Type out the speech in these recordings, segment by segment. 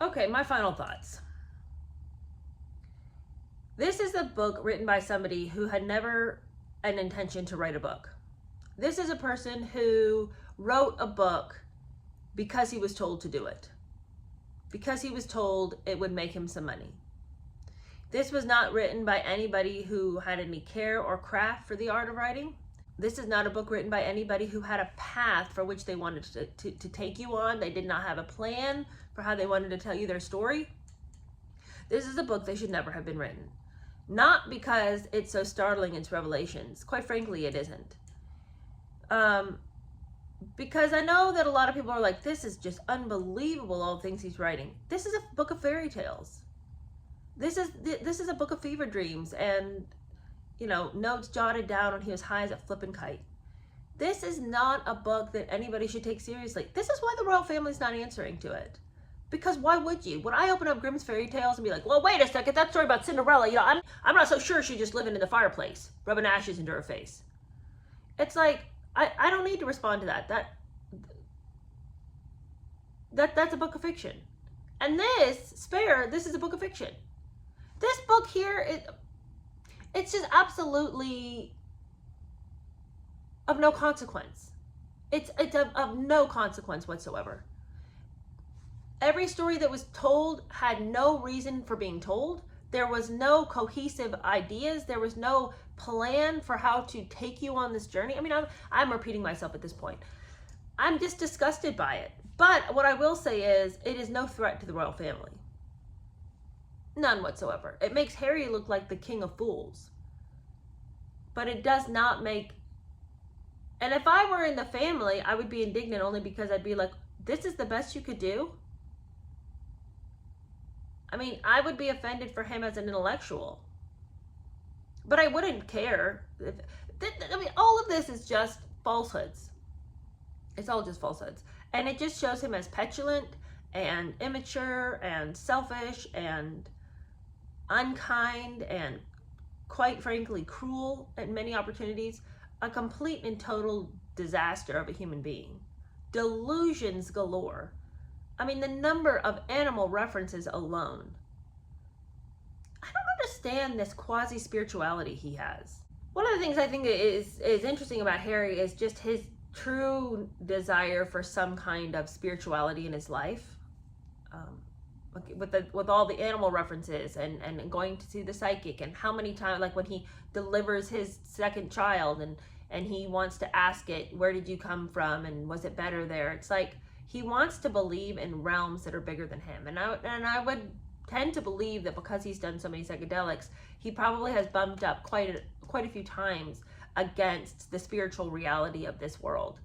Okay, my final thoughts. This is a book written by somebody who had never an intention to write a book. This is a person who wrote a book because he was told to do it, because he was told it would make him some money. This was not written by anybody who had any care or craft for the art of writing. This is not a book written by anybody who had a path for which they wanted to take you on. They did not have a plan for how they wanted to tell you their story. This is a book that should never have been written. Not because it's so startling in its revelations. Quite frankly, it isn't. Because I know that a lot of people are like, this is just unbelievable, all the things he's writing. This is a book of fairy tales. This is a book of fever dreams and, notes jotted down when he was high as a flippin' kite. This is not a book that anybody should take seriously. This is why the royal family's not answering to it. Because why would you? Would I open up Grimm's Fairy Tales and be like, well, wait a second, that story about Cinderella, I'm not so sure she's just living in the fireplace, rubbing ashes into her face. It's like, I don't need to respond to that. That's a book of fiction. And this is a book of fiction. This book here, it's just absolutely of no consequence. It's of no consequence whatsoever. Every story that was told had no reason for being told. There was no cohesive ideas. There was no plan for how to take you on this journey. I mean, I'm repeating myself at this point. I'm just disgusted by it. But what I will say is, it is no threat to the royal family. None whatsoever. It makes Harry look like the king of fools. But it does not make... And if I were in the family, I would be indignant only because I'd be like, this is the best you could do? I mean, I would be offended for him as an intellectual. But I wouldn't care. I mean, all of this is just falsehoods. It's all just falsehoods. And it just shows him as petulant and immature and selfish and unkind and, quite frankly, cruel at many opportunities. A complete and total disaster of a human being. Delusions galore. I mean, the number of animal references alone. I don't understand this quasi-spirituality he has. One of the things I think is interesting about Harry is just his true desire for some kind of spirituality in his life. With all the animal references and going to see the psychic, and how many times, like when he delivers his second child and he wants to ask it, where did you come from and was it better there? It's like he wants to believe in realms that are bigger than him. And I would tend to believe that because he's done so many psychedelics, he probably has bumped up quite a few times against the spiritual reality of this world.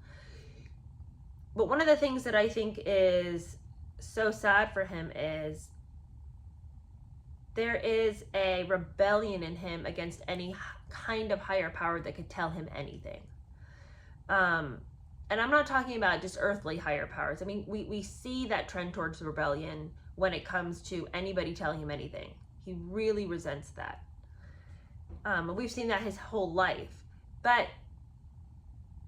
But one of the things that I think is so sad for him is there is a rebellion in him against any kind of higher power that could tell him anything. And I'm not talking about just earthly higher powers. I mean, we see that trend towards rebellion when it comes to anybody telling him anything. He really resents that. We've seen that his whole life. But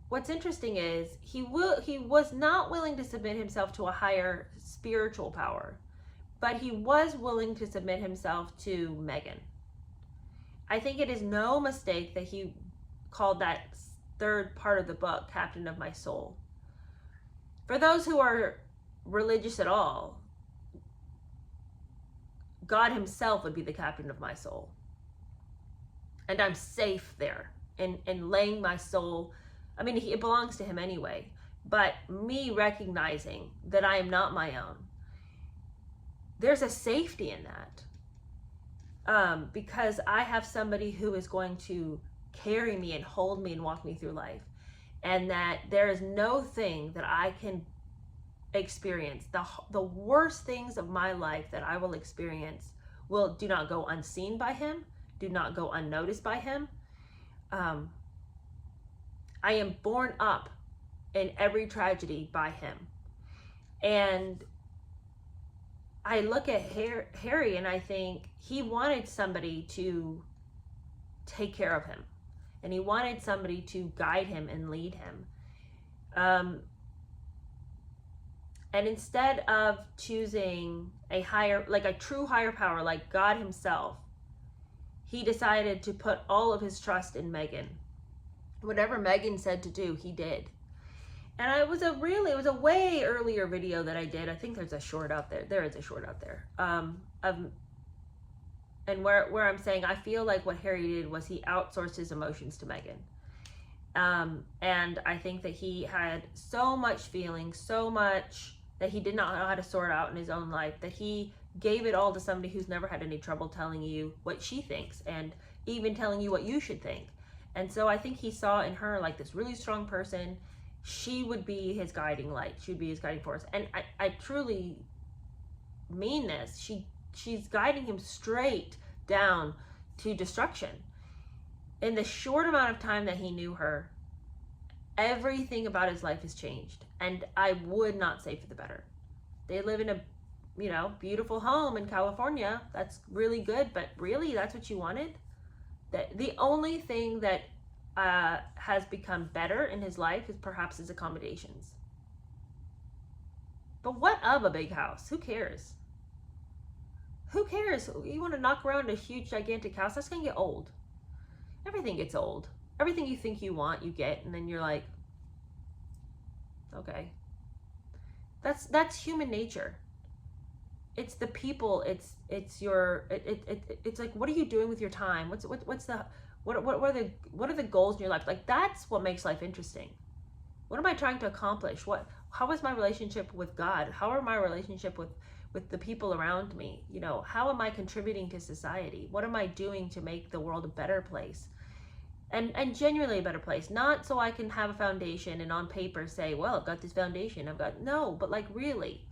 what's interesting is he was not willing to submit himself to a higher spiritual power, but he was willing to submit himself to Meghan. I think it is no mistake that he called that third part of the book Captain of My Soul. For those who are religious at all, God himself would be the captain of my soul. And I'm safe there in laying my soul. I mean, it belongs to him anyway. But me recognizing that I am not my own, there's a safety in that. Because I have somebody who is going to carry me and hold me and walk me through life. And that there is no thing that I can experience. The worst things of my life that I will experience do not go unseen by him, do not go unnoticed by him. I am borne up in every tragedy by him. And I look at Harry and I think he wanted somebody to take care of him. And he wanted somebody to guide him and lead him. And instead of choosing a higher, like a true higher power, like God himself, he decided to put all of his trust in Meghan. Whatever Meghan said to do, he did. And it was a way earlier video that I did. I think there's a short out there. There is a short out there. And where I'm saying I feel like what Harry did was he outsourced his emotions to Meghan. And I think that he had so much feeling, so much that he did not know how to sort out in his own life, that he gave it all to somebody who's never had any trouble telling you what she thinks and even telling you what you should think. And so I think he saw in her like this really strong person. She would be his guiding light. She would be his guiding force. And I truly mean this. She's guiding him straight down to destruction. In the short amount of time that he knew her, everything about his life has changed. And I would not say for the better. They live in a, beautiful home in California. That's really good, but really, that's what you wanted? The only thing that has become better in his life is perhaps his accommodations. But what of a big house? Who cares? Who cares? You want to knock around a huge, gigantic house? That's going to get old. Everything gets old. Everything you think you want, you get, and then you're like, okay. That's human nature. It's the people. It's like, what are you doing with your time? What are the goals in your life? Like, that's what makes life interesting. What am I trying to accomplish? How is my relationship with God? How are my relationship with the people around me? How am I contributing to society? What am I doing to make the world a better place? And genuinely a better place. Not so I can have a foundation and on paper say, well, I've got this foundation. No, but like really,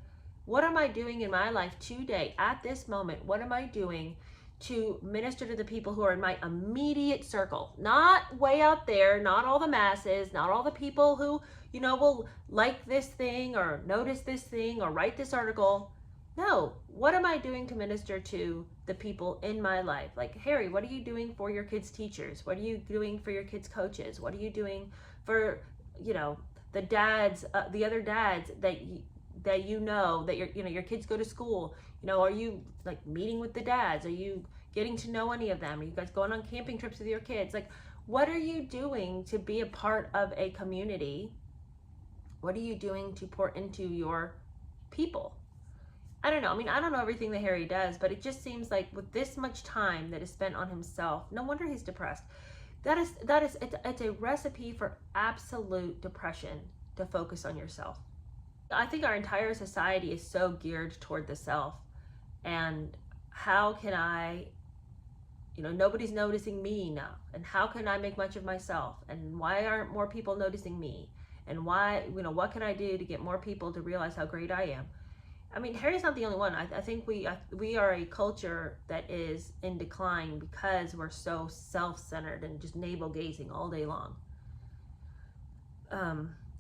what am I doing in my life today, at this moment? What am I doing to minister to the people who are in my immediate circle? Not way out there, not all the masses, not all the people who, will like this thing or notice this thing or write this article. No, what am I doing to minister to the people in my life? Like, Harry, what are you doing for your kids' teachers? What are you doing for your kids' coaches? What are you doing for, the dads, the other dads that your kids go to school? Are you like meeting with the dads? Are you getting to know any of them? Are you guys going on camping trips with your kids? Like, what are you doing to be a part of a community? What are you doing to pour into your people? I don't know. I don't know everything that Harry does, but it just seems like with this much time that is spent on himself, no wonder he's depressed. It's a recipe for absolute depression to focus on yourself. I think our entire society is so geared toward the self, and how can I, nobody's noticing me now, and how can I make much of myself, and why aren't more people noticing me, and why, what can I do to get more people to realize how great I am? Harry's not the only one. I think we are a culture that is in decline because we're so self-centered and just navel-gazing all day long.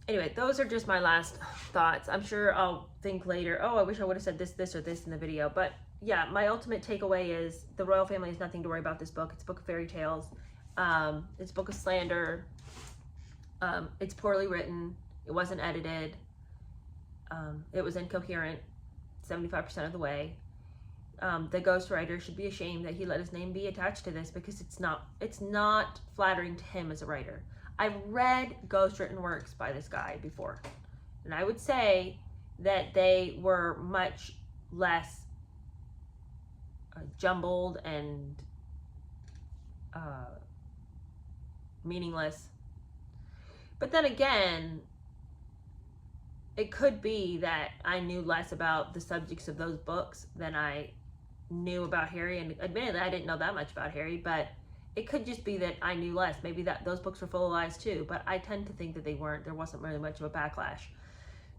Anyway, those are just my last thoughts. I'm sure I'll think later, oh, I wish I would have said this, or this in the video. But yeah, my ultimate takeaway is the royal family has nothing to worry about this book. It's a book of fairy tales. It's a book of slander. It's poorly written. It wasn't edited. It was incoherent 75% of the way. The ghostwriter should be ashamed that he let his name be attached to this, because it's not flattering to him as a writer. I've read ghostwritten works by this guy before, and I would say that they were much less jumbled and meaningless. But then again, it could be that I knew less about the subjects of those books than I knew about Harry, and admittedly I didn't know that much about Harry, but it could just be that I knew less. Maybe that those books were full of lies too, but I tend to think that they weren't. There wasn't really much of a backlash.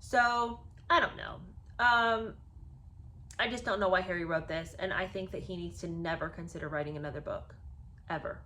So, I don't know. I just don't know why Harry wrote this, and I think that he needs to never consider writing another book, ever.